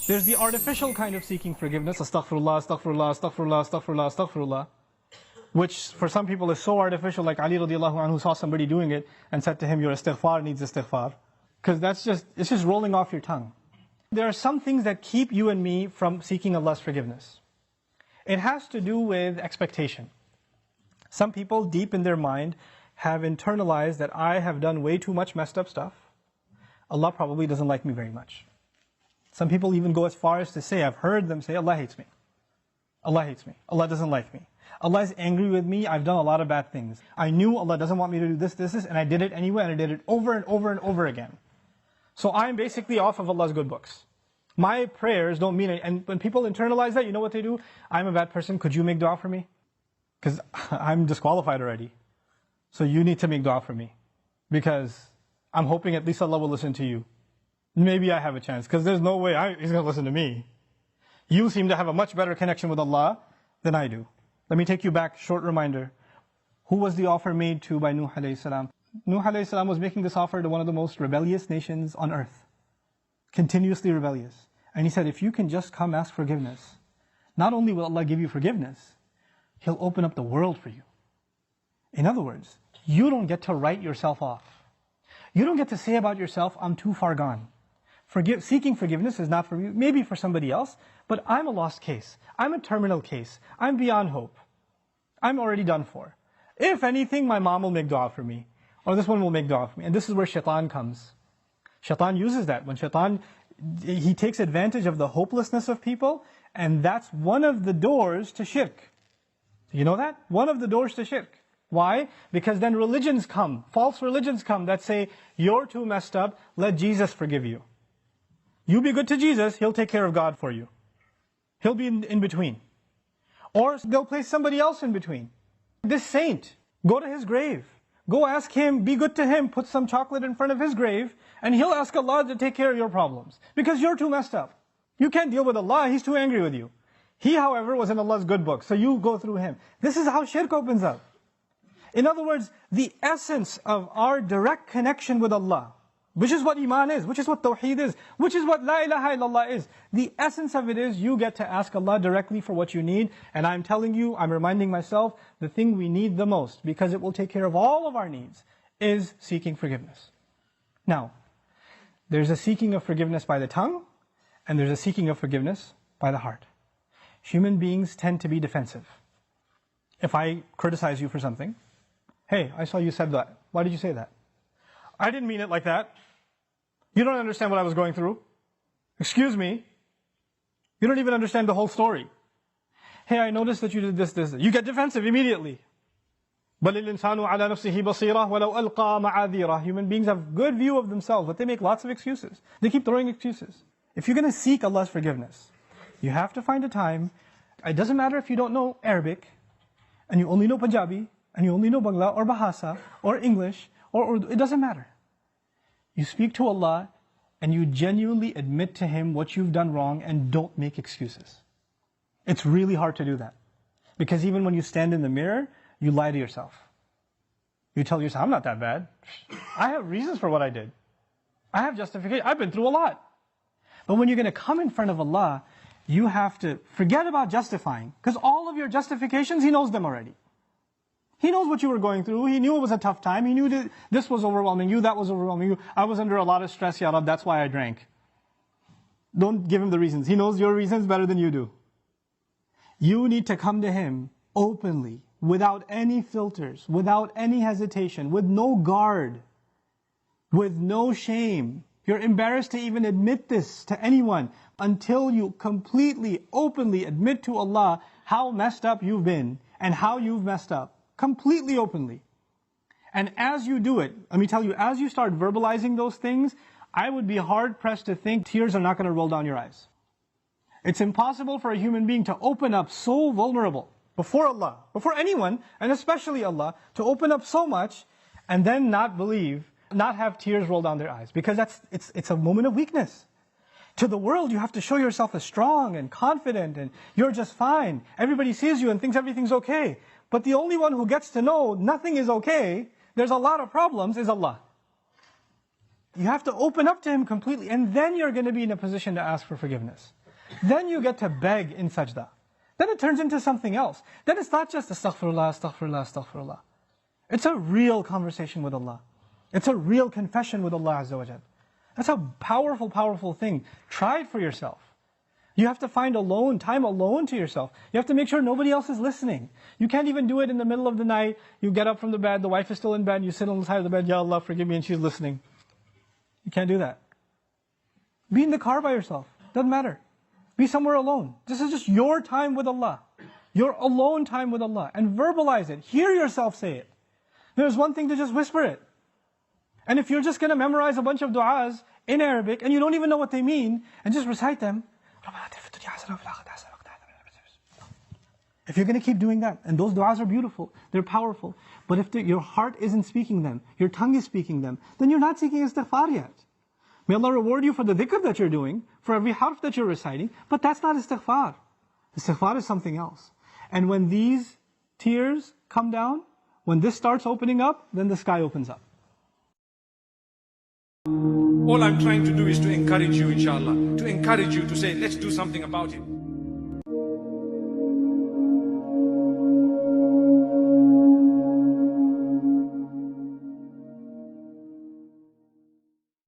There's the artificial kind of seeking forgiveness, Astaghfirullah, Astaghfirullah, Astaghfirullah, Astaghfirullah, Astaghfirullah, which for some people is so artificial, like Ali radiallahu anhu saw somebody doing it and said to him, your istighfar needs istighfar. Because it's just rolling off your tongue. There are some things that keep you and me from seeking Allah's forgiveness. It has to do with expectation. Some people deep in their mind have internalized that I have done way too much messed up stuff. Allah probably doesn't like me very much. Some people even go as far as to say, I've heard them say, Allah hates me. Allah hates me. Allah doesn't like me. Allah is angry with me. I've done a lot of bad things. I knew Allah doesn't want me to do this, and I did it anyway, and I did it over and over and over again. So I'm basically off of Allah's good books. My prayers don't mean it. And when people internalize that, you know what they do? I'm a bad person. Could you make dua for me? Because I'm disqualified already. So you need to make dua for me. Because I'm hoping at least Allah will listen to you. Maybe I have a chance. Because there's no way He's going to listen to me. You seem to have a much better connection with Allah than I do. Let me take you back, short reminder. Who was the offer made to by Nuh alayhi salam? Nuh alayhi salam was making this offer to one of the most rebellious nations on earth. Continuously rebellious. And he said, if you can just come ask forgiveness, not only will Allah give you forgiveness, He'll open up the world for you. In other words, you don't get to write yourself off. You don't get to say about yourself, I'm too far gone. Seeking forgiveness is not for you, maybe for somebody else, but I'm a lost case. I'm a terminal case. I'm beyond hope. I'm already done for. If anything, my mom will make dua for me. Or this one will make dua for me. And this is where shaitan comes. Shaitan uses that. When shaitan, he takes advantage of the hopelessness of people, and that's one of the doors to shirk. You know that? One of the doors to shirk. Why? Because then religions come, false religions come that say, you're too messed up, let Jesus forgive you. You be good to Jesus, He'll take care of God for you. He'll be in between. Or they'll place somebody else in between. This saint, go to his grave. Go ask him, be good to him, put some chocolate in front of his grave, and he'll ask Allah to take care of your problems. Because you're too messed up. You can't deal with Allah, He's too angry with you. He, however, was in Allah's good book, so you go through him. This is how shirk opens up. In other words, the essence of our direct connection with Allah, which is what Iman is, which is what Tawheed is, which is what La ilaha illallah is. The essence of it is you get to ask Allah directly for what you need. And I'm telling you, I'm reminding myself, the thing we need the most, because it will take care of all of our needs, is seeking forgiveness. Now, there's a seeking of forgiveness by the tongue, and there's a seeking of forgiveness by the heart. Human beings tend to be defensive. If I criticize you for something, hey, I saw you said that. Why did you say that? I didn't mean it like that. You don't understand what I was going through. Excuse me. You don't even understand the whole story. Hey, I noticed that you did this. You get defensive immediately. بَلِ الْإِنسَانُ عَلَى نَفْسِهِ بَصِيرًا وَلَوْ أَلْقَى مَعَاذِيرًا. Human beings have good view of themselves, but they make lots of excuses. They keep throwing excuses. If you're going to seek Allah's forgiveness, you have to find a time. It doesn't matter if you don't know Arabic, and you only know Punjabi, and you only know Bangla, or Bahasa, or English, or it doesn't matter. You speak to Allah, and you genuinely admit to Him what you've done wrong, and don't make excuses. It's really hard to do that. Because even when you stand in the mirror, you lie to yourself. You tell yourself, I'm not that bad. I have reasons for what I did. I have justification. I've been through a lot. But when you're going to come in front of Allah, you have to forget about justifying. Because all of your justifications, He knows them already. He knows what you were going through. He knew it was a tough time. He knew that this was overwhelming you, that was overwhelming you. I was under a lot of stress, Ya Rab, that's why I drank. Don't give Him the reasons. He knows your reasons better than you do. You need to come to Him openly, without any filters, without any hesitation, with no guard, with no shame. You're embarrassed to even admit this to anyone until you completely, openly admit to Allah how messed up you've been and how you've messed up. Completely openly. And as you do it, let me tell you, as you start verbalizing those things, I would be hard-pressed to think tears are not going to roll down your eyes. It's impossible for a human being to open up so vulnerable before Allah, before anyone, and especially Allah, to open up so much and then not believe, not have tears roll down their eyes. Because it's a moment of weakness. To the world, you have to show yourself as strong and confident and you're just fine. Everybody sees you and thinks everything's okay. But the only one who gets to know nothing is okay, there's a lot of problems, is Allah. You have to open up to Him completely, and then you're going to be in a position to ask for forgiveness. Then you get to beg in sajda. Then it turns into something else. Then it's not just astaghfirullah, astaghfirullah, astaghfirullah. It's a real conversation with Allah. It's a real confession with Allah Azza wa Jal. That's a powerful, powerful thing. Try it for yourself. You have to find time alone to yourself. You have to make sure nobody else is listening. You can't even do it in the middle of the night. You get up from the bed, the wife is still in bed, you sit on the side of the bed, Ya Allah, forgive me, and she's listening. You can't do that. Be in the car by yourself. Doesn't matter. Be somewhere alone. This is just your time with Allah. Your alone time with Allah. And verbalize it. Hear yourself say it. There's one thing to just whisper it. And if you're just going to memorize a bunch of du'as in Arabic, and you don't even know what they mean, and just recite them, if you're going to keep doing that, and those du'as are beautiful, they're powerful, but if your heart isn't speaking them, your tongue is speaking them, then you're not seeking istighfar yet. May Allah reward you for the dhikr that you're doing, for every harf that you're reciting, but that's not istighfar. Istighfar is something else. And when these tears come down, when this starts opening up, then the sky opens up. All I'm trying to do is to encourage you, inshallah, to encourage you to say, let's do something about it.